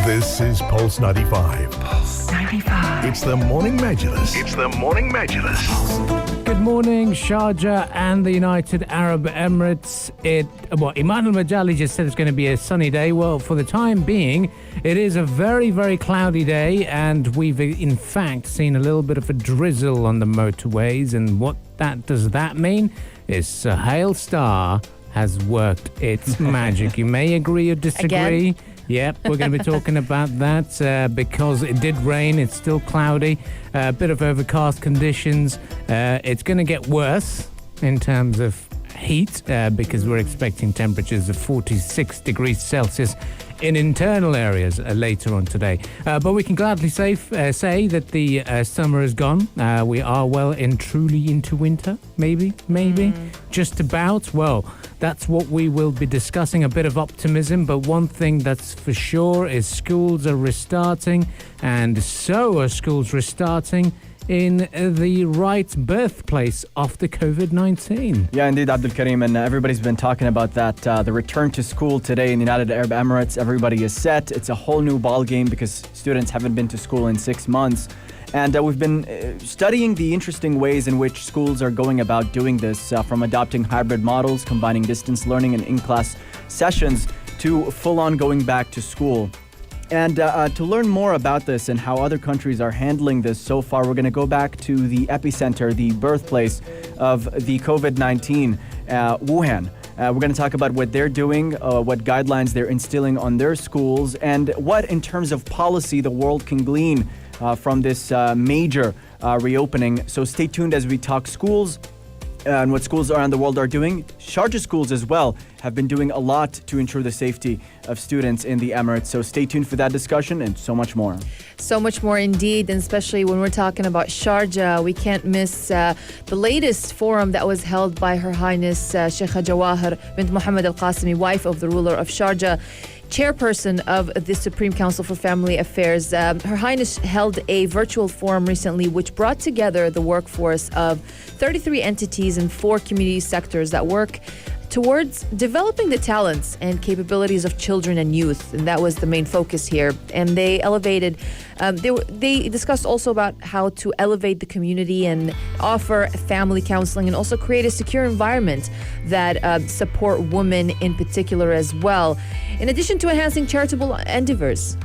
This is Pulse 95. Pulse 95. It's the Morning Majlis. Good morning, Sharjah and the United Arab Emirates. Iman al-Majali just said it's going to be a sunny day. Well, for the time being, it is a very, very cloudy day, and we've in fact seen a little bit of a drizzle on the motorways. And what does that mean is Suhail Star has worked its magic. You may agree or disagree. Again? Yep, we're going to be talking about that because it did rain. It's still cloudy, a bit of overcast conditions. It's going to get worse in terms of heat because we're expecting temperatures of 46 degrees Celsius in internal areas later on today. But we can gladly say that the summer is gone. We are well and truly into winter, maybe, just about. Well, that's what we will be discussing, a bit of optimism. But one thing that's for sure is schools are restarting, and so are schools restarting in the right birthplace of the COVID-19. Yeah, indeed, Abdul Karim, and everybody's been talking about that. The return to school today in the United Arab Emirates, everybody is set. It's a whole new ball game because students haven't been to school in 6 months. And we've been studying the interesting ways in which schools are going about doing this, from adopting hybrid models, combining distance learning and in-class sessions, to full-on going back to school. And to learn more about this and how other countries are handling this so far, we're going to go back to the epicenter, the birthplace of the COVID-19, Wuhan. We're going to talk about what they're doing, what guidelines they're instilling on their schools, and what, in terms of policy, the world can glean from this major reopening. So stay tuned as we talk schools and what schools around the world are doing. Sharjah schools as well have been doing a lot to ensure the safety of students in the Emirates. So stay tuned for that discussion and so much more. So much more indeed, and especially when we're talking about Sharjah, we can't miss the latest forum that was held by Her Highness Sheikha Jawahar bint Mohammed Al Qasimi, wife of the ruler of Sharjah, chairperson of the Supreme Council for Family Affairs. Her Highness held a virtual forum recently which brought together the workforce of 33 entities in 4 community sectors that work towards developing the talents and capabilities of children and youth, and that was the main focus here. And they elevated, they discussed also about how to elevate the community and offer family counseling, and also create a secure environment that support women in particular as well, in addition to enhancing charitable endeavors,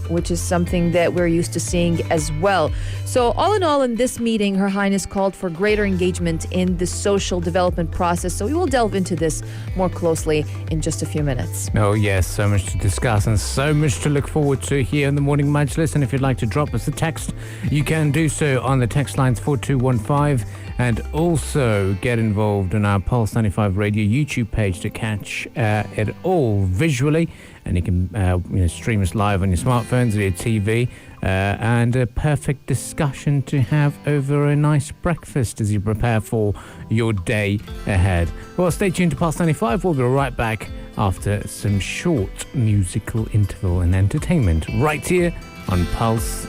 which is something that we're used to seeing as well. So all in all, in this meeting, Her Highness called for greater engagement in the social development process. So we will delve into this more closely in just a few minutes. Oh yes, so much to discuss and so much to look forward to here in the Morning Majlis. And if you'd like to drop us a text, you can do so on the text lines 4215, and also get involved in our Pulse 95 Radio YouTube page to catch it all visually. And you can stream us live on your smartphones or your TV, and a perfect discussion to have over a nice breakfast as you prepare for your day ahead. Well, stay tuned to Pulse 95. We'll be right back after some short musical interval and entertainment right here on Pulse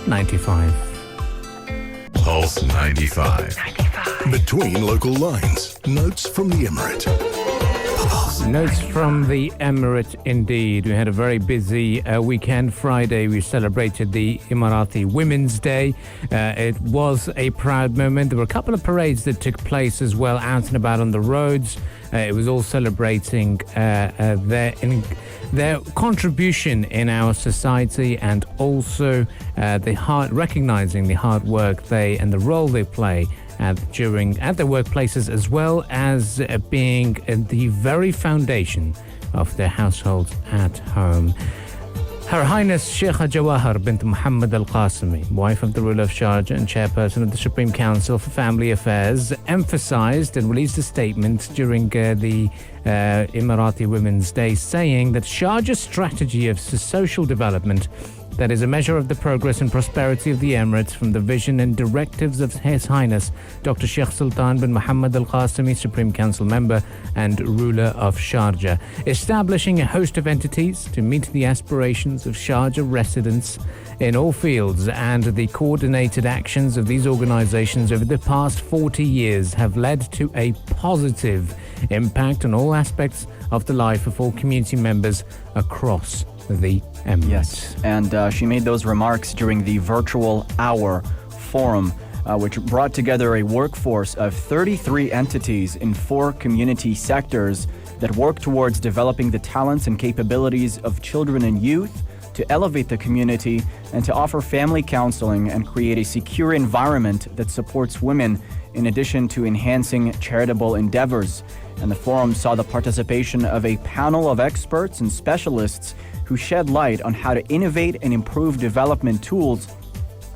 95. Pulse 95. Between local lines. Notes from the Emirate. Notes from the Emirate, indeed. We had a very busy weekend. Friday, we celebrated the Emirati Women's Day. It was a proud moment. There were a couple of parades that took place as well, out and about on the roads. It was all celebrating their contribution in our society, and also recognizing the hard work and the role they play at their workplaces, as well as being the very foundation of their households at home. Her Highness Sheikha Jawahar bint Mohammed Al Qasimi, wife of the ruler of Sharjah and chairperson of the Supreme Council for Family Affairs, emphasized and released a statement during the Emirati Women's Day, saying that Sharjah's strategy of social development that is a measure of the progress and prosperity of the Emirates from the vision and directives of His Highness Dr. Sheikh Sultan bin Mohammed Al Qasimi, Supreme Council member and ruler of Sharjah, establishing a host of entities to meet the aspirations of Sharjah residents in all fields, and the coordinated actions of these organizations over the past 40 years have led to a positive impact on all aspects of the life of all community members across the Emirates. Yes, and she made those remarks during the Virtual Hour Forum, which brought together a workforce of 33 entities in 4 community sectors that work towards developing the talents and capabilities of children and youth, to elevate the community, and to offer family counseling and create a secure environment that supports women, in addition to enhancing charitable endeavors. And the forum saw the participation of a panel of experts and specialists who shed light on how to innovate and improve development tools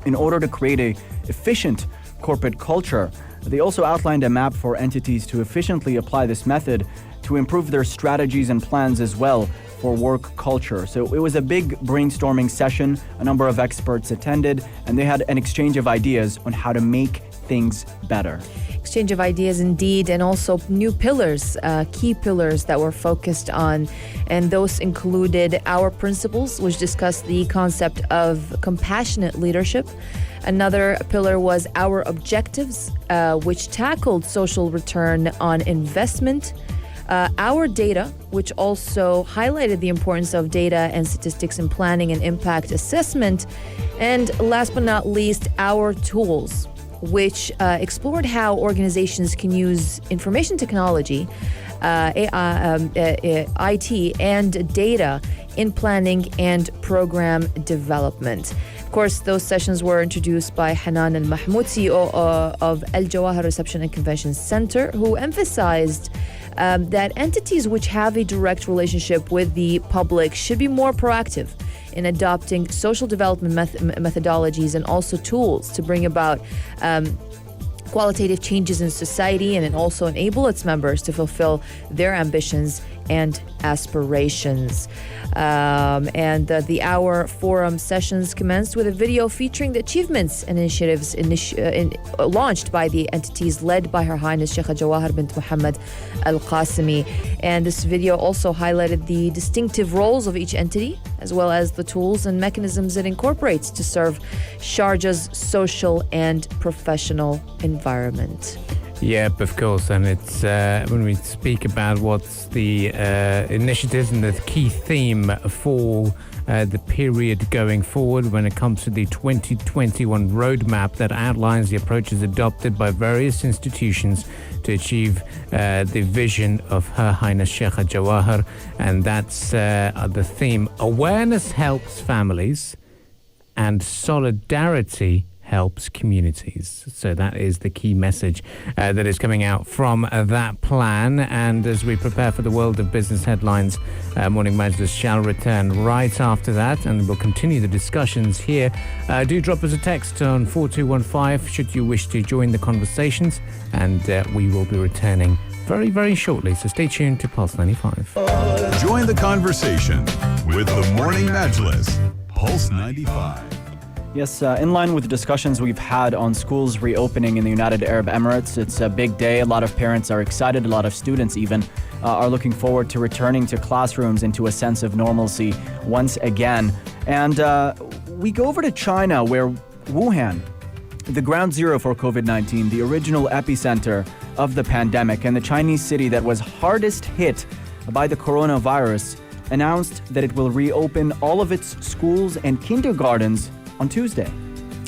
in order to create an efficient corporate culture. They also outlined a map for entities to efficiently apply this method to improve their strategies and plans as well for work culture. So it was a big brainstorming session. A number of experts attended, and they had an exchange of ideas on how to make things better. Exchange of ideas indeed, and also new pillars, key pillars that were focused on. And those included our principles, which discussed the concept of compassionate leadership. Another pillar was our objectives, which tackled social return on investment. Our data, which also highlighted the importance of data and statistics in planning and impact assessment. And last but not least, our tools, which explored how organizations can use information technology, IT, and data in planning and program development. Of course, those sessions were introduced by Hanan Al Mahmoud, CEO of Al Jawahar Reception and Convention Center, who emphasized that entities which have a direct relationship with the public should be more proactive in adopting social development methodologies and also tools to bring about qualitative changes in society, and also enable its members to fulfill their ambitions and aspirations. The Hour Forum sessions commenced with a video featuring the achievements and initiatives launched by the entities led by Her Highness Sheikha Jawahar bint Mohammed Al Qasimi. And this video also highlighted the distinctive roles of each entity, as well as the tools and mechanisms it incorporates to serve Sharjah's social and professional environment. Yep, of course, and it's when we speak about what's the initiatives and the key theme for the period going forward when it comes to the 2021 roadmap that outlines the approaches adopted by various institutions to achieve the vision of Her Highness Sheikha Jawahar, and that's the theme: awareness helps families and solidarity helps communities. So that is the key message that is coming out from that plan. And as we prepare for the world of business headlines, Morning Majlis shall return right after that, and we'll continue the discussions here. Do drop us a text on 4215 should you wish to join the conversations, and we will be returning very, very shortly. So stay tuned to Pulse 95. Join the conversation with the Morning Majlis, Pulse 95. Yes, in line with the discussions we've had on schools reopening in the United Arab Emirates, it's a big day. A lot of parents are excited. A lot of students even are looking forward to returning to classrooms and to a sense of normalcy once again. And we go over to China, where Wuhan, the ground zero for COVID-19, the original epicenter of the pandemic, and the Chinese city that was hardest hit by the coronavirus, announced that it will reopen all of its schools and kindergartens on Tuesday.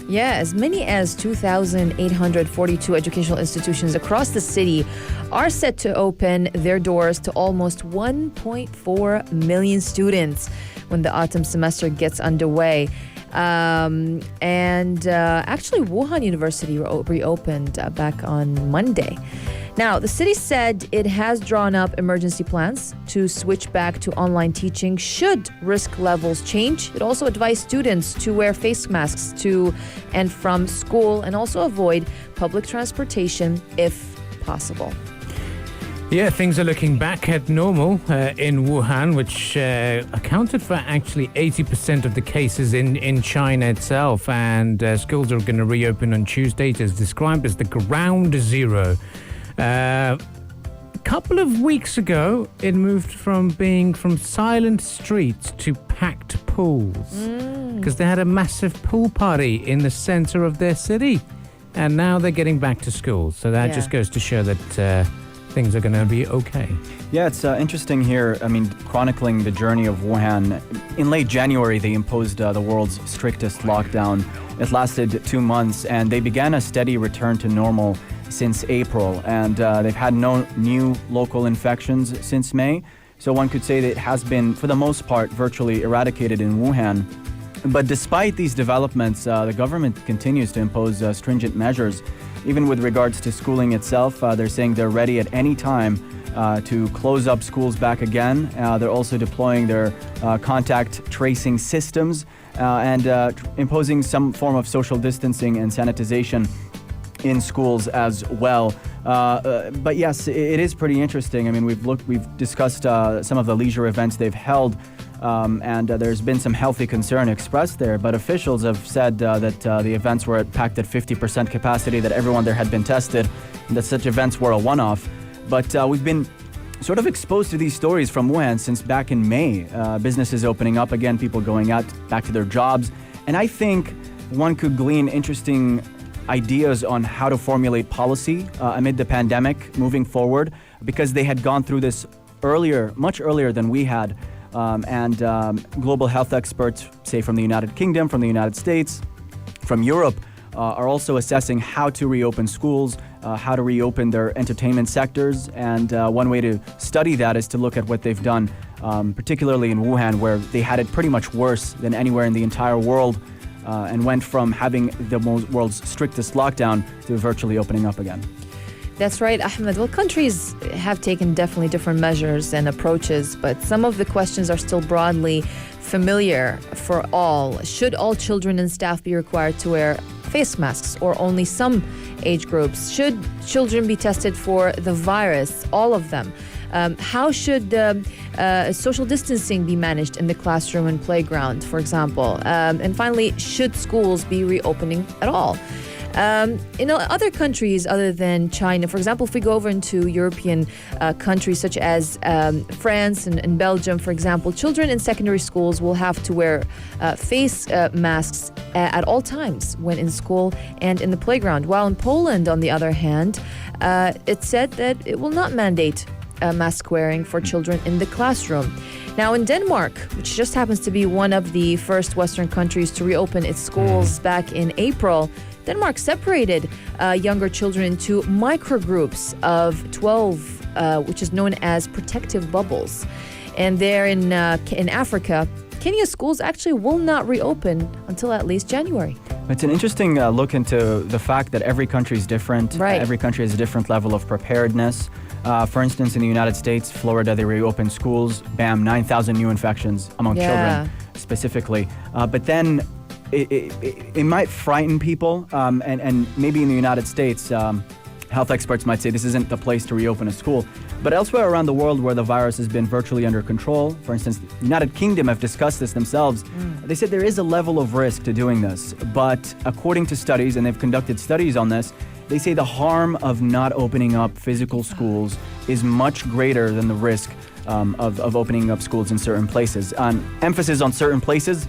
Yeah, as many as 2,842 educational institutions across the city are set to open their doors to almost 1.4 million students when the autumn semester gets underway. Actually, Wuhan University reopened back on Monday. Now, the city said it has drawn up emergency plans to switch back to online teaching should risk levels change. It also advised students to wear face masks to and from school, and also avoid public transportation if possible. Yeah, things are looking back at normal in Wuhan, which accounted for actually 80% of the cases in China itself. And schools are going to reopen on Tuesday. It is described as the ground zero. A couple of weeks ago, it moved from being from silent streets to packed pools, because they had a massive pool party in the center of their city. And now they're getting back to school. So that just goes to show that things are going to be okay. Yeah, it's interesting here. I mean, chronicling the journey of Wuhan. In late January, they imposed the world's strictest lockdown. It lasted 2 months, and they began a steady return to normal since April. And they've had no new local infections since May. So one could say that it has been, for the most part, virtually eradicated in Wuhan. But despite these developments, the government continues to impose stringent measures. Even with regards to schooling itself, they're saying they're ready at any time to close up schools back again. They're also deploying their contact tracing systems and imposing some form of social distancing and sanitization in schools as well. But yes, it is pretty interesting. I mean, we've discussed some of the leisure events they've held. And there's been some healthy concern expressed there, but officials have said that the events were packed at 50% capacity, that everyone there had been tested, and that such events were a one-off. But we've been sort of exposed to these stories from Wuhan since back in May. Businesses opening up again, people going out back to their jobs. And I think one could glean interesting ideas on how to formulate policy amid the pandemic moving forward, because they had gone through this earlier, much earlier than we had. And global health experts, say from the United Kingdom, from the United States, from Europe, are also assessing how to reopen schools, how to reopen their entertainment sectors. And one way to study that is to look at what they've done, particularly in Wuhan, where they had it pretty much worse than anywhere in the entire world, and went from having the world's strictest lockdown to virtually opening up again. That's right, Ahmed. Well, countries have taken definitely different measures and approaches, but some of the questions are still broadly familiar for all. Should all children and staff be required to wear face masks, or only some age groups? Should children be tested for the virus, all of them? How should social distancing be managed in the classroom and playground, for example? And finally, should schools be reopening at all? In other countries other than China, for example, if we go over into European countries such as France and Belgium, for example, children in secondary schools will have to wear face masks at all times when in school and in the playground. While in Poland, on the other hand, it said that it will not mandate mask wearing for children in the classroom. Now, in Denmark, which just happens to be one of the first Western countries to reopen its schools back in April, Denmark separated younger children into microgroups of 12, which is known as protective bubbles. And there in Africa, Kenya schools actually will not reopen until at least January. It's an interesting look into the fact that every country is different. Right. Every country has a different level of preparedness. For instance, in the United States, Florida, they reopened schools. Bam, 9,000 new infections among children specifically. But then it might frighten people, and maybe in the United States, health experts might say this isn't the place to reopen a school. But elsewhere around the world where the virus has been virtually under control, for instance, the United Kingdom have discussed this themselves. They said there is a level of risk to doing this. But according to studies, and they've conducted studies on this, they say the harm of not opening up physical schools is much greater than the risk of opening up schools in certain places. Emphasis on certain places,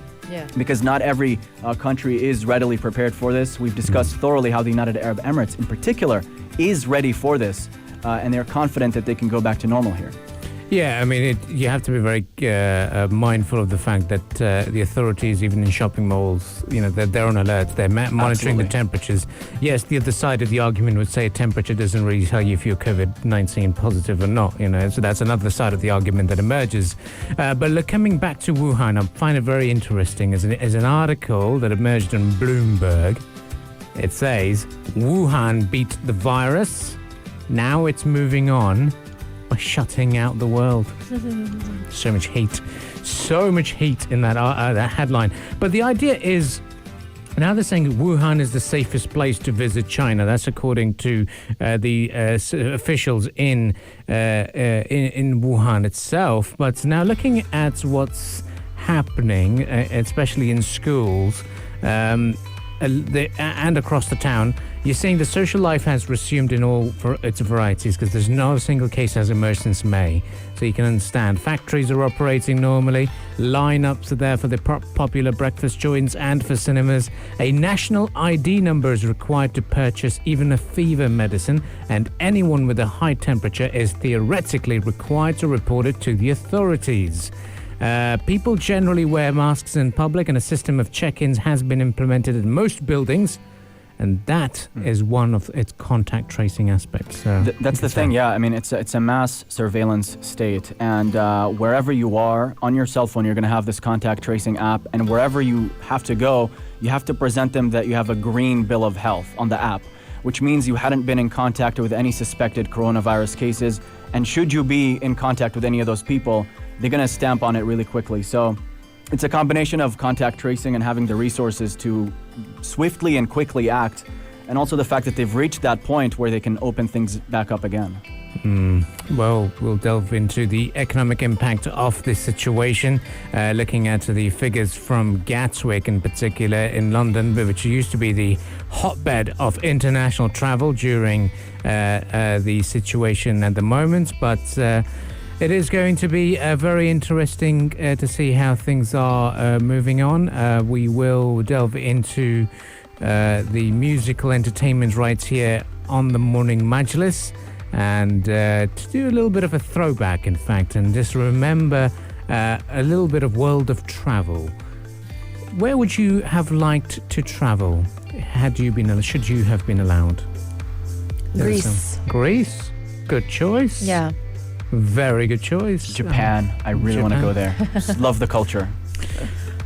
because not every country is readily prepared for this. We've discussed thoroughly how the United Arab Emirates in particular is ready for this, and they're confident that they can go back to normal here. Yeah, I mean, you have to be very mindful of the fact that the authorities, even in shopping malls, they're on alert. They're monitoring the temperatures. Yes, the other side of the argument would say a temperature doesn't really tell you if you're COVID-19 positive or not. So that's another side of the argument that emerges. But look, coming back to Wuhan, I find it very interesting. As an article that emerged on Bloomberg, it says Wuhan beat the virus. Now it's moving on by shutting out the world. So much hate in that headline. But the idea is, now they're saying Wuhan is the safest place to visit China. That's according to the officials in Wuhan itself. But now looking at what's happening, especially in schools, and across the town, you're seeing the social life has resumed in all its varieties because there's not a single case has emerged since May. So you can understand. Factories are operating normally. Lineups are there for the popular breakfast joints and for cinemas. A national ID number is required to purchase even a fever medicine, and anyone with a high temperature is theoretically required to report it to the authorities. People generally wear masks in public, and a system of check-ins has been implemented in most buildings, and that is one of its contact tracing aspects. That's the thing, yeah. I mean, it's a mass surveillance state, and wherever you are on your cell phone, you're going to have this contact tracing app, and wherever you have to go, you have to present them that you have a green bill of health on the app, which means you hadn't been in contact with any suspected coronavirus cases, and should you be in contact with any of those people, they're going to stamp on it really quickly. So it's a combination of contact tracing and having the resources to swiftly and quickly act, and also the fact that they've reached that point where they can open things back up again. Well, we'll delve into the economic impact of this situation, looking at the figures from Gatwick in particular in London, which used to be the hotbed of international travel during the situation at the moment. But it is going to be very interesting to see how things are moving on. We will delve into the musical entertainment right here on the Morning Majlis, and to do a little bit of a throwback, in fact, and just remember a little bit of world of travel. Where would you have liked to travel? Should you have been allowed? Greece. Greece? Good choice. Yeah. Very good choice. Japan, I really want to go there. Just love the culture.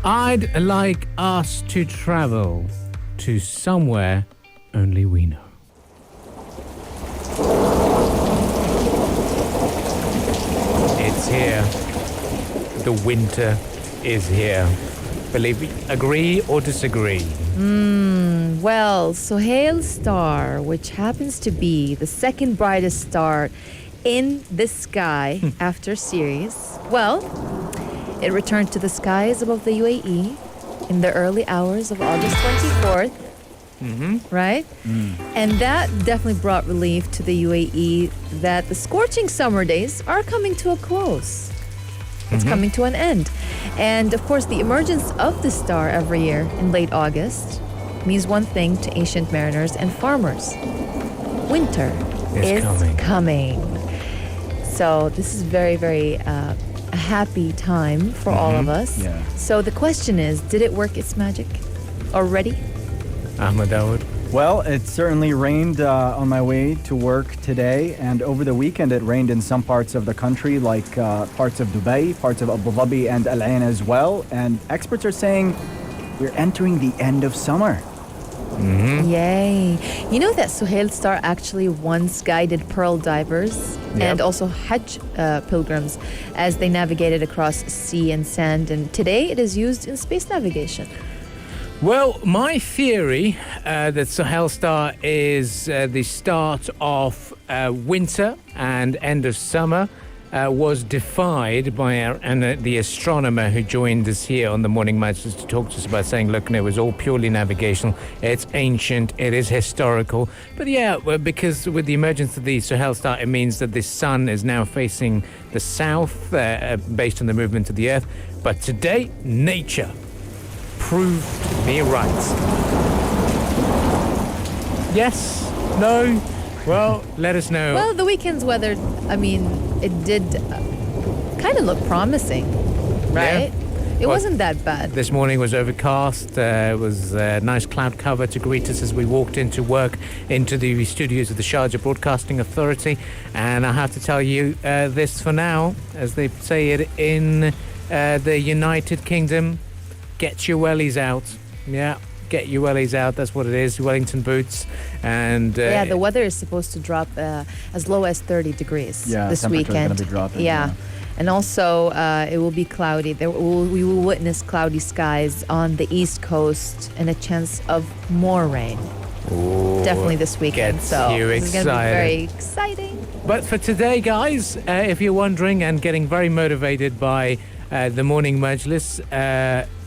I'd like us to travel to somewhere only we know. It's here. The winter is here. Believe me, agree or disagree? Well, Sohail Star, which happens to be the second brightest star in the sky after Sirius, well, it returned to the skies above the UAE in the early hours of August 24th. Right? And that definitely brought relief to the UAE that the scorching summer days are coming to a close. It's coming to an end. And of course, the emergence of the star every year in late August means one thing to ancient mariners and farmers. Winter is coming. So this is very, very a happy time for all of us. Yeah. So the question is, did it work its magic already? Ahmed Dawood. Well, it certainly rained on my way to work today, and over the weekend it rained in some parts of the country, like parts of Dubai, parts of Abu Dhabi and Al Ain as well. And experts are saying we're entering the end of summer. Yay. You know that Sohail Star actually once guided pearl divers and also Hajj pilgrims as they navigated across sea and sand, and today it is used in space navigation. Well, my theory that Sohail Star is the start of winter and end of summer was defied by the astronomer who joined us here on the Morning Majlis to talk to us about saying, look, it was all purely navigational. It's ancient. It is historical. But yeah, because with the emergence of the Sohail Star, it means that the sun is now facing the south based on the movement of the Earth. But today, nature proved me right. Yes? No? Well, let us know. Well, the weekend's weather, I mean, it did kind of look promising, right? It wasn't that bad. This morning was overcast. It was a nice cloud cover to greet us as we walked into work, into the studios of the Sharjah Broadcasting Authority. And I have to tell you this for now, as they say it in the United Kingdom, get your wellies out. Yeah, get your wellies out. That's what it is. Wellington boots. And yeah, the weather is supposed to drop as low as 30 degrees this weekend. Gonna be dropping, yeah. And also, it will be cloudy. We will witness cloudy skies on the East Coast and a chance of more rain. Ooh, definitely this weekend. gets So you this is going to be excited. very exciting. But for today, guys, if you're wondering and getting very motivated by the Morning Majlis,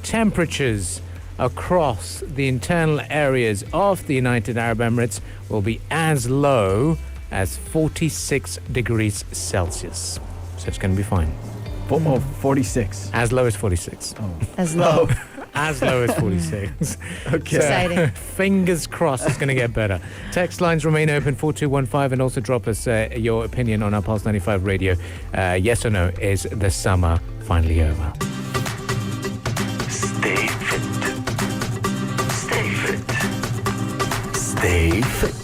temperatures across the internal areas of the United Arab Emirates will be as low as 46 degrees Celsius. So it's going to be fine. 46. As low as 46. As low. As low as 46. Okay. Exciting. Fingers crossed it's going to get better. Text lines remain open, 4215, and also drop us your opinion on our Pulse 95 radio. Yes or no, is the summer finally over? Stay fit. Stay fit. Stay fit.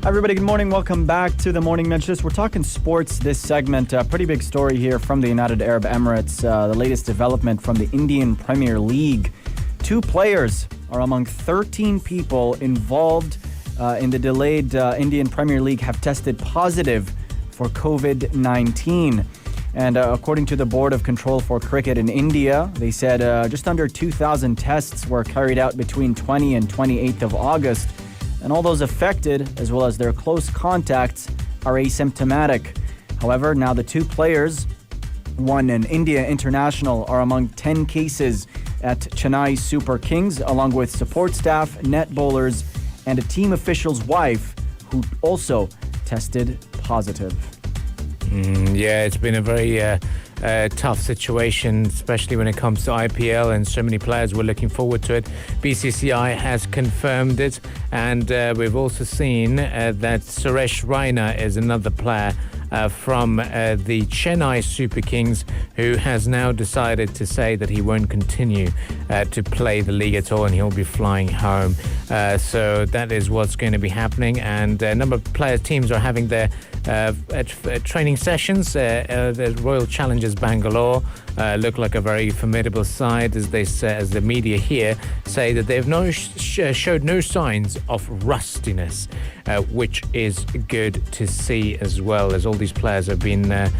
Everybody, good morning. Welcome back to the Morning Majlis. We're talking sports this segment. Pretty big story here from the United Arab Emirates. The latest development from the Indian Premier League. 2 players are among 13 people involved in the delayed Indian Premier League have tested positive for COVID-19. And according to the Board of Control for Cricket in India, they said just under 2,000 tests were carried out between 20 and 28th of August. And all those affected, as well as their close contacts, are asymptomatic. However, now the 2 players, one an India international, are among 10 cases at Chennai Super Kings, along with support staff, net bowlers, and a team official's wife, who also tested positive. Yeah, it's been a very tough situation, especially when it comes to IPL, and so many players were looking forward to it. BCCI has confirmed it, and we've also seen that Suresh Raina is another player from the Chennai Super Kings, who has now decided to say that he won't continue to play the league at all, and he'll be flying home. So that is what's going to be happening, and a number of teams are having their training sessions. The Royal Challengers Bangalore look like a very formidable side, as the media here say that they've showed no signs of rustiness, which is good to see as well, as all these players have been the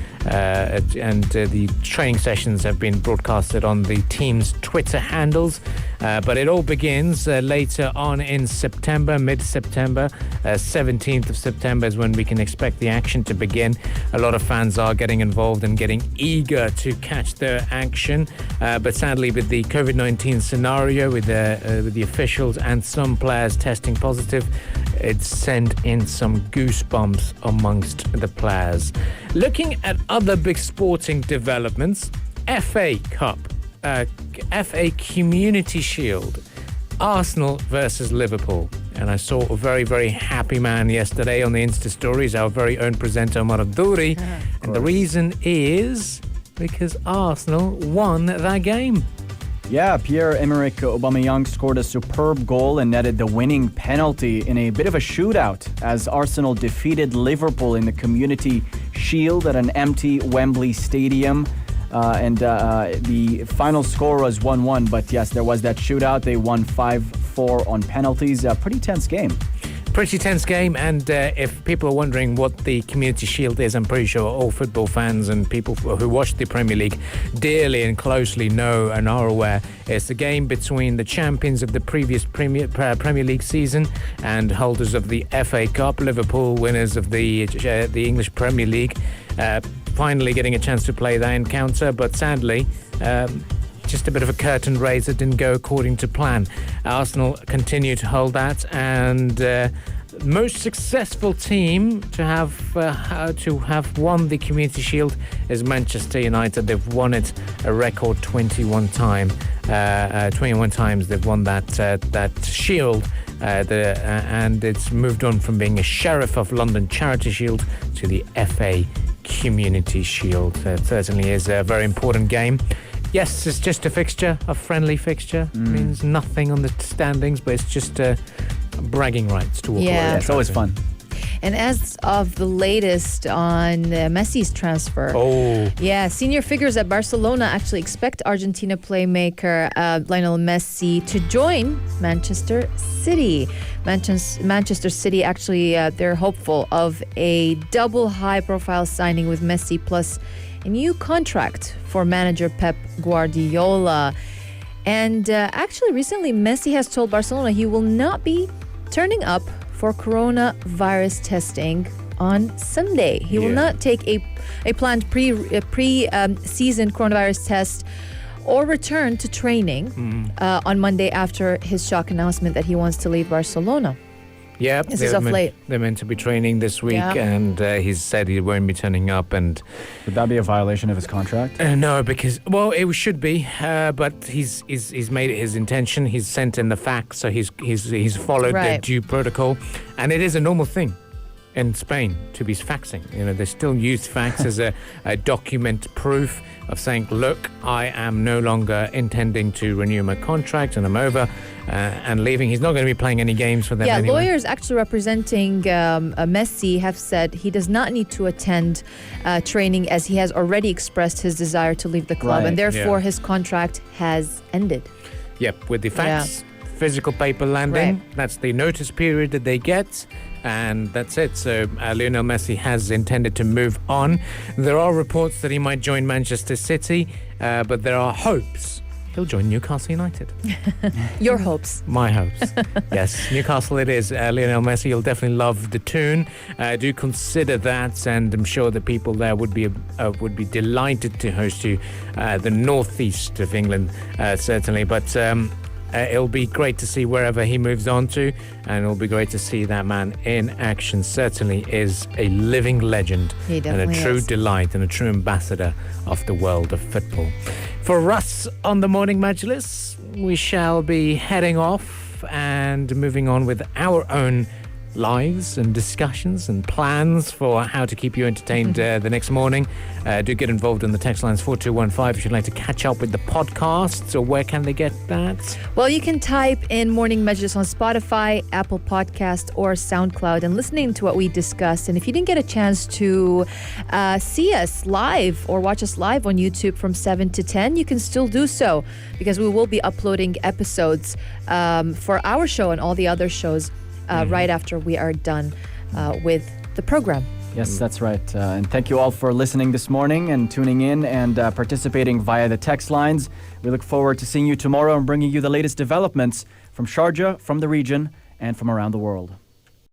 training sessions have been broadcasted on the team's Twitter handles. But it all begins later on in September, mid-September. 17th of September is when we can expect the action to begin. A lot of fans are getting involved and getting eager to catch their action. But sadly, with the COVID-19 scenario, with the officials and some players testing positive, it sent in some goosebumps amongst the players. Looking at other big sporting developments, FA Cup, FA Community Shield, Arsenal versus Liverpool. And I saw a very, very happy man yesterday on the Insta stories, our very own presenter, Omar Abdouri. And the reason is because Arsenal won that game. Yeah, Pierre-Emerick Aubameyang scored a superb goal and netted the winning penalty in a bit of a shootout as Arsenal defeated Liverpool in the Community Shield at an empty Wembley Stadium. The final score was 1-1, but yes, there was that shootout. They won 5-4 on penalties. A pretty tense game. Pretty tense game, and if people are wondering what the Community Shield is, I'm pretty sure all football fans and people who watch the Premier League dearly and closely know and are aware. It's the game between the champions of the previous Premier League season and holders of the FA Cup, Liverpool, winners of the English Premier League, finally getting a chance to play that encounter, but sadly, just a bit of a curtain raiser, didn't go according to plan. Arsenal continue to hold that, and most successful team to have won the Community Shield is Manchester United. They've won it a record 21 times. 21 times they've won that shield, and it's moved on from being a Sheriff of London Charity Shield to the FA Community Shield. It certainly is a very important game. Yes, it's just a fixture, a friendly fixture. Means nothing on the standings, but it's just bragging rights to walk away. Yeah, it's always fun. And as of the latest on Messi's transfer, senior figures at Barcelona actually expect Argentina playmaker Lionel Messi to join Manchester City. Manchester City actually, they're hopeful of a double high-profile signing with Messi plus a new contract for manager Pep Guardiola. And actually, recently, Messi has told Barcelona he will not be turning up for coronavirus testing on Sunday. He will not take a planned pre-season coronavirus test or return to training on Monday after his shock announcement that he wants to leave Barcelona. Yeah, This is off late. They're meant to be training this week, Yeah. and he's said he won't be turning up. And Would that be a violation of his contract? no, because it should be, but he's made it his intention. He's sent in the facts, so he's followed the Right. due protocol, and it is a normal thing in Spain to be faxing. They still use fax as a document proof of saying, look, I am no longer intending to renew my contract and I'm over and leaving. He's not going to be playing any games for them Yeah, anyway. lawyers actually representing Messi have said he does not need to attend training as he has already expressed his desire to leave the club, Right, and therefore yeah. his contract has ended. Yep, with the fax, physical paper landing, Right. that's the notice period that they get, and that's it. So Lionel Messi has intended to move on. There are reports that he might join Manchester City, but there are hopes he'll join Newcastle United. Your hopes. My hopes. Yes, Newcastle it is. Lionel Messi, you'll definitely love the tune. Do consider that, and I'm sure the people there would be delighted to host you. The northeast of England, certainly. But it'll be great to see wherever he moves on to, and it'll be great to see that man in action. Certainly is a living legend He and a definitely true is. delight and a true ambassador of the world of football. For us on the Morning Majlis, we shall be heading off and moving on with our own lives and discussions and plans for how to keep you entertained the next morning. Do get involved in the text lines 4215 if you'd like to catch up with the podcasts. Or where can they get that? Well, you can type in Morning Majlis on Spotify, Apple Podcast, or SoundCloud and listening to what we discussed. And if you didn't get a chance to see us live or watch us live on YouTube from 7 to 10, you can still do so because we will be uploading episodes for our show and all the other shows right after we are done with the program. Yes, that's right. And thank you all for listening this morning and tuning in and participating via the text lines. We look forward to seeing you tomorrow and bringing you the latest developments from Sharjah, from the region, and from around the world.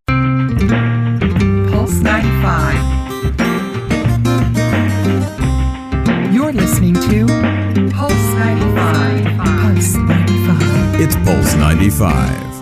Pulse 95. You're listening to Pulse 95. Pulse 95. It's Pulse 95.